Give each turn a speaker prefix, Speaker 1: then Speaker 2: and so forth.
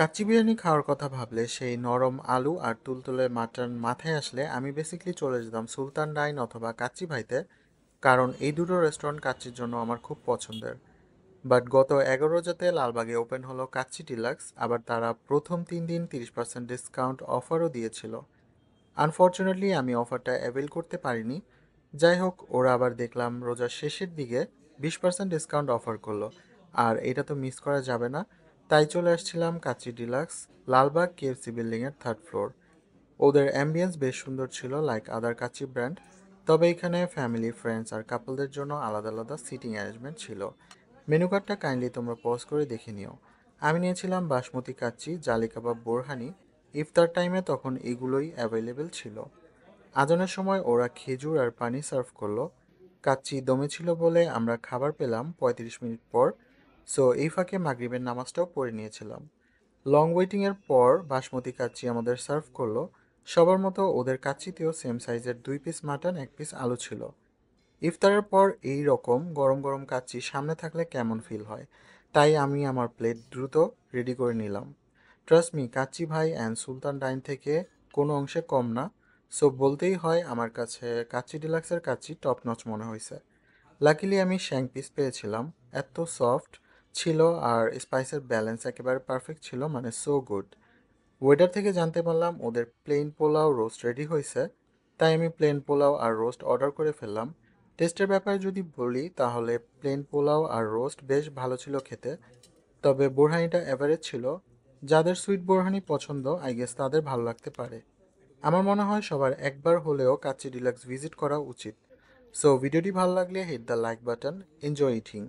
Speaker 1: কাচ্চি বিরিয়ানি খাওয়ার কথা ভাবলে সেই নরম আলু আর তুলতুলে মাটন মাথায় আসলে আমি বেসিক্যালি চলে যেতাম সুলতান ডাইন অথবা কাচ্চি ভাইতে। কারণ এই দুটো রেস্টুরেন্ট কাচ্চির জন্য আমার খুব পছন্দের। বাট গত 11 রোজাতে লালবাগে ওপেন হলো কাচ্চি ডিলাক্স, আবার তারা প্রথম 3 দিন 30% ডিসকাউন্ট অফারও দিয়েছিল। আনফর্চুনেটলি আমি অফারটা অ্যাভেল করতে পারিনি। যাই হোক, ওরা আবার দেখলাম রোজার শেষের দিকে 20% ডিসকাউন্ট অফার করলো। আর এটা তো মিস করা যাবে না। তাই চলে আসছিলাম কাচ্চি ডিলাক্স, লালবাগ কেএফসি বিল্ডিংয়ের 3rd ফ্লোর। ওদের অ্যাম্বিয়েন্স বেশ সুন্দর ছিল, লাইক আদার কাচ্চি ব্র্যান্ড। তবে এখানে ফ্যামিলি, ফ্রেন্ডস আর কাপলদের জন্য আলাদা আলাদা সিটিং অ্যারেঞ্জমেন্ট ছিল। মেনু কার্ডটা কাইন্ডলি তোমরা পজ করে দেখে নিও। আমি নিয়েছিলাম বাসমতি কাচ্চি, জালি কাবাব, বোরহানি। ইফতার টাইমে তখন এগুলোই অ্যাভেলেবেল ছিল। আজানের সময় ওরা খেজুর আর পানি সার্ভ করলো। কাচ্চি দমে ছিল বলে আমরা খাবার পেলাম 35 মিনিট পর। সো এই ফাঁকে মাগরিবের নামাজটাও পড়ে নিয়েছিলাম। লং ওয়েটিংয়ের পর বাসমতি কাচ্চি আমাদের সার্ভ করলো। সবার মতো ওদের কাচ্চিতেও সেম সাইজের 2 পিস মাটন, 1 পিস আলু ছিল। ইফতারের পর এই রকম গরম গরম কাচ্চি সামনে থাকলে কেমন ফিল হয়, তাই আমি আমার প্লেট দ্রুত রেডি করে নিলাম। ট্রাস্ট মি, কাচ্চি ভাই অ্যান্ড সুলতান ডাইন থেকে কোনো অংশে কম না। সো বলতেই হয় আমার কাছে কাচ্চি ডিলাক্সের কাচ্চি টপ নচ মনে হয়েছে। লাকিলি আমি শ্যাঙ্ক পিস পেয়েছিলাম। এত সফট ছিল আর স্পাইসের ব্যালেন্স একেবারে পারফেক্ট ছিল, মানে সো গুড। ওয়েটার থেকে জানতে পারলাম ওদের প্লেন পোলাও রোস্ট রেডি হয়েছে। তাই আমি প্লেন পোলাও আর রোস্ট অর্ডার করে ফেললাম। টেস্টের ব্যাপারে যদি বলি তাহলে প্লেন পোলাও আর রোস্ট বেশ ভালো ছিল খেতে। তবে বোরহানিটা এভারেজ ছিল। যাদের সুইট বোরহানি পছন্দ আই গেস তাদের ভালো লাগতে পারে। আমার মনে হয় সবার একবার হলেও কাচ্চি ডিলাক্স ভিজিট করা উচিত। সো ভিডিওটি ভালো লাগলে hit the like button. Enjoy eating.